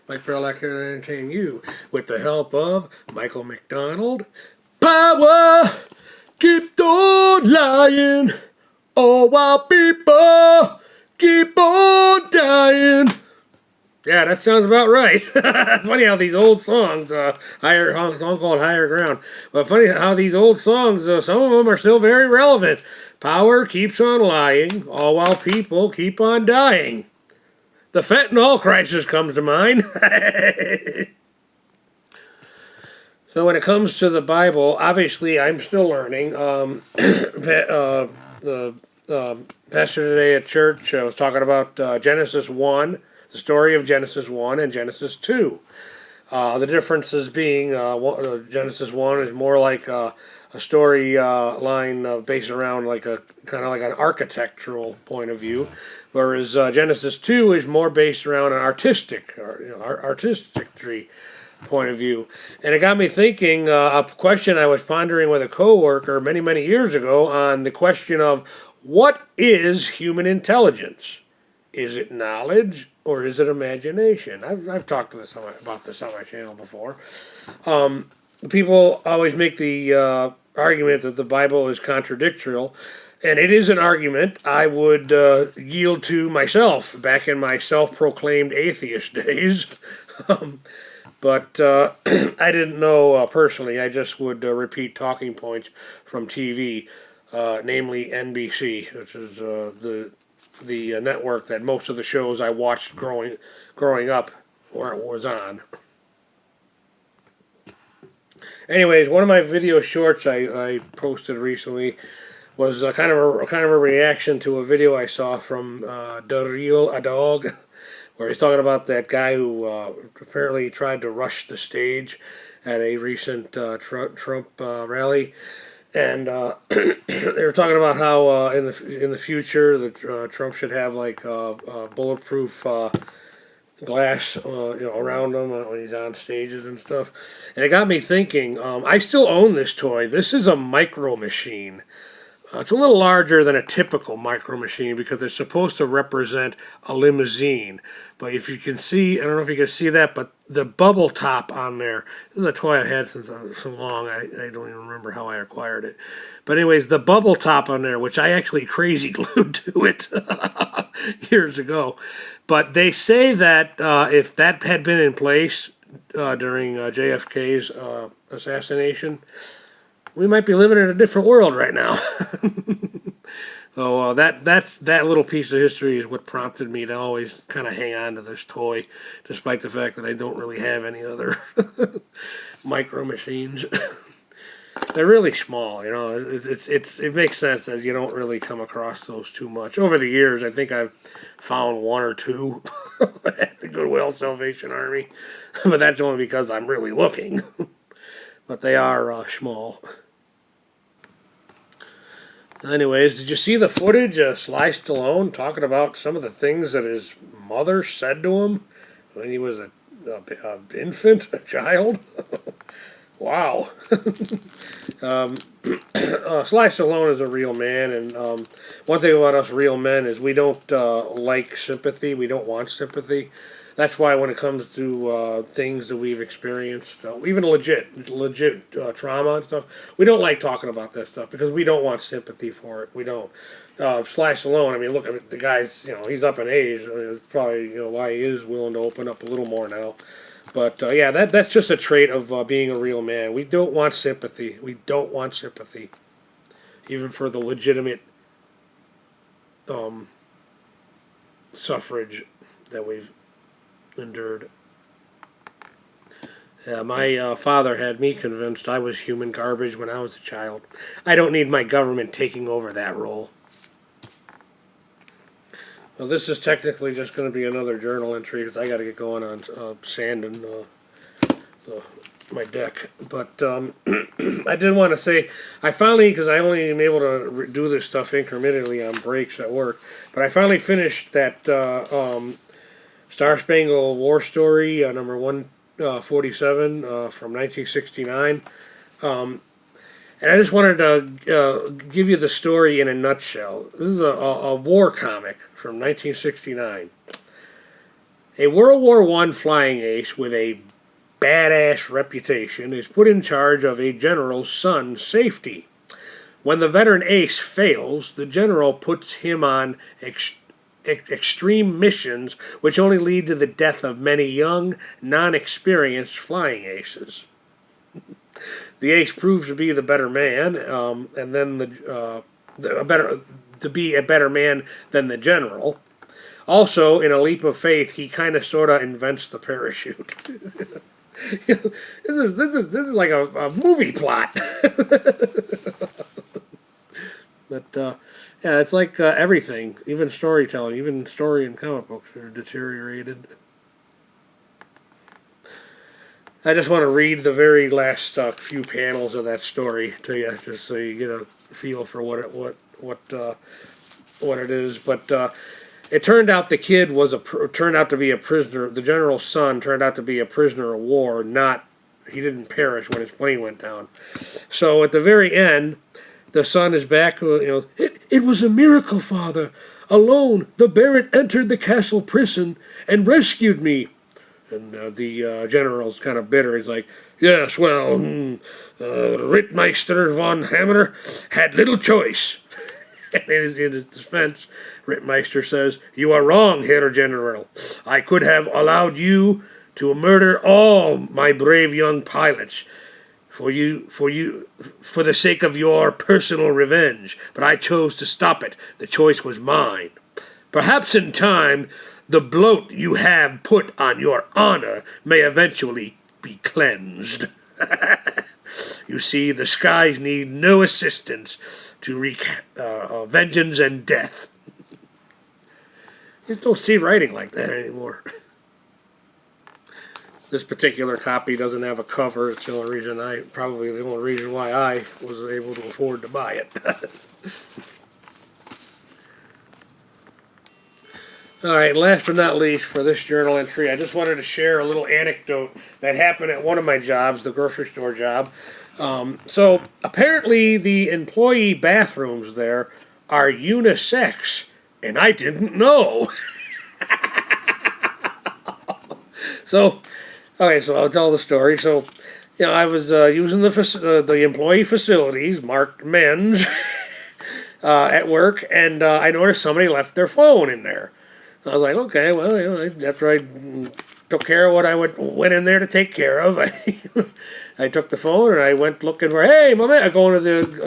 Mike Farrell can entertain you with the help of Michael McDonald. Power, keep on lying, all while people keep on dying. Yeah, that sounds about right. It's funny how these old songs, a song called Higher Ground, but funny how these old songs, some of them are still very relevant. Power keeps on lying, all while people keep on dying. The fentanyl crisis comes to mind. So when it comes to the Bible, obviously I'm still learning. The pastor today at church was talking about Genesis 1, the story of Genesis 1 and Genesis 2. The differences being Genesis 1 is more like a story line based around like a kind of like an architectural point of view, whereas Genesis 2 is more based around an artistry point of view. And it got me thinking a question I was pondering with a coworker many years ago on the question of what is human intelligence? Is it knowledge or is it imagination? I've talked about this on my channel before. People always make the argument that the Bible is contradictory, and it is an argument I would yield to myself back in my self-proclaimed atheist days. But I didn't know personally. I just would repeat talking points from TV, namely NBC, which is the network that most of the shows I watched growing up was on. Anyways, one of my video shorts I posted recently was kind of a reaction to a video I saw from Daryl Adog, where he's talking about that guy who apparently tried to rush the stage at a recent Trump rally, and they were talking about how in the future that Trump should have like bulletproof glass around him when he's on stages and stuff. And it got me thinking. I still own this toy. This is a Micro Machine. It's a little larger than a typical Micro Machine because it's supposed to represent a limousine. But if you can see, I don't know if you can see that, but the bubble top on there, this is a toy I've had since so long, I don't even remember how I acquired it. But anyways, the bubble top on there, which I actually crazy glued to it years ago. But they say that if that had been in place during JFK's assassination, we might be living in a different world right now. So that little piece of history is what prompted me to always kind of hang on to this toy, despite the fact that I don't really have any other Micro Machines. They're really small, it makes sense that you don't really come across those too much. Over the years, I think I've found one or two at the Goodwill Salvation Army, but that's only because I'm really looking. But they are small. Anyways, did you see the footage of Sly Stallone talking about some of the things that his mother said to him when he was an infant, a child? Wow. Sly Stallone is a real man, and one thing about us real men is we don't like sympathy. We don't want sympathy. That's why when it comes to things that we've experienced, even legit trauma and stuff, we don't like talking about that stuff because we don't want sympathy for it. We don't. Sly Stallone, I mean, look, the guy's, he's up in age. I mean, it's probably, why he is willing to open up a little more now. But, yeah, that's just a trait of being a real man. We don't want sympathy. We don't want sympathy, even for the legitimate suffrage that we've endured. Yeah, my father had me convinced I was human garbage when I was a child. I don't need my government taking over that role. Well, this is technically just going to be another journal entry because I got to get going on sanding my deck. But I did want to say, I finally, because I only am able to do this stuff incrementally on breaks at work, but I finally finished that Star Spangled War Story, number 147 from 1969. And I just wanted to give you the story in a nutshell. This is a war comic from 1969. A World War I flying ace with a badass reputation is put in charge of a general's son's safety. When the veteran ace fails, the general puts him on extreme missions which only lead to the death of many young, non-experienced flying aces. The ace proves to be the better man, and then to be a better man than the general. Also, in a leap of faith, he kind of sort of invents the parachute. This is like a movie plot. But yeah, it's like everything, even storytelling, even story and comic books are deteriorated. I just want to read the very last few panels of that story to you, just so you get a feel for what it is. But it turned out the kid turned out to be a prisoner. The general's son turned out to be a prisoner of war. He didn't perish when his plane went down. So at the very end, the son is back. It was a miracle, Father. Alone, the Barrett entered the castle prison and rescued me. And the general's kind of bitter. He's like, yes, well, Rittmeister von Hammer had little choice. And in his defense, Rittmeister says, you are wrong, Herr General. I could have allowed you to murder all my brave young pilots for the sake of your personal revenge, but I chose to stop it. The choice was mine. Perhaps in time, the bloat you have put on your honor may eventually be cleansed. You see, the skies need no assistance to wreak vengeance and death. You just don't see writing like that anymore. This particular copy doesn't have a cover. It's the only reason why I was able to afford to buy it. All right, last but not least for this journal entry, I just wanted to share a little anecdote that happened at one of my jobs, the grocery store job. So apparently the employee bathrooms there are unisex, and I didn't know. So I'll tell the story. So, I was using the employee facilities marked men's at work, and I noticed somebody left their phone in there. I was like, okay, well, after I took care of what I went in there to take care of, I took the phone and I went looking for, hey, my man, going to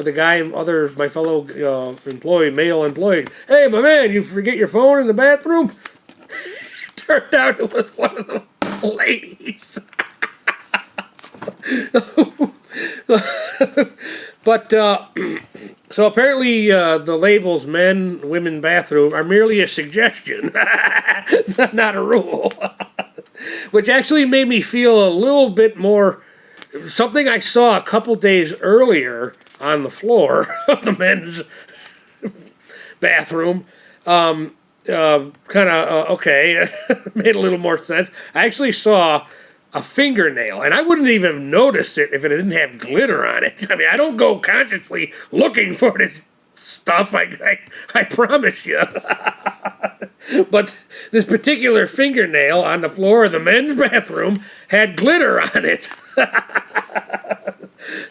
the guy, my fellow male employee, hey, my man, you forget your phone in the bathroom? Turned out it was one of the ladies. But, so apparently the labels men, women, bathroom are merely a suggestion, not a rule. Which actually made me feel a little bit more, something I saw a couple days earlier on the floor of the men's bathroom. Okay, made a little more sense. I actually saw a fingernail, and I wouldn't even have noticed it if it didn't have glitter on it. I mean, I don't go consciously looking for this stuff, I promise you. But this particular fingernail on the floor of the men's bathroom had glitter on it.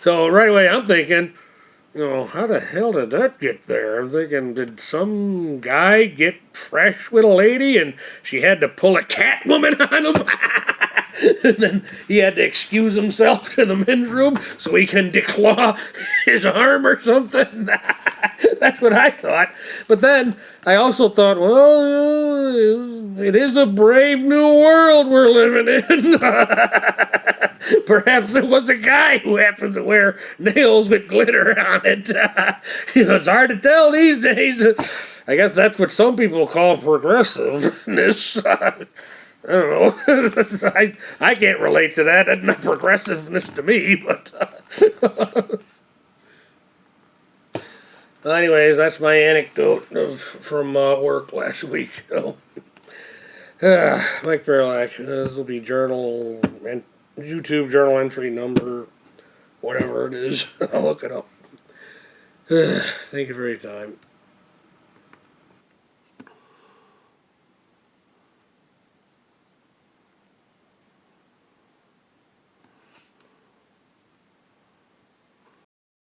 So right away I'm thinking, how the hell did that get there? I'm thinking, did some guy get fresh with a lady and she had to pull a Catwoman on him? And then he had to excuse himself to the men's room so he can declaw his arm or something. That's what I thought. But then I also thought, well, it is a brave new world we're living in. Perhaps it was a guy who happens to wear nails with glitter on it. It's hard to tell these days. I guess that's what some people call progressiveness. I don't know. I can't relate to that. That's not progressiveness to me, but... Well, anyways, that's my anecdote from work last week. So, Mike Perlak, this will be journal and YouTube journal entry number, whatever it is. I'll look it up. Thank you for your time.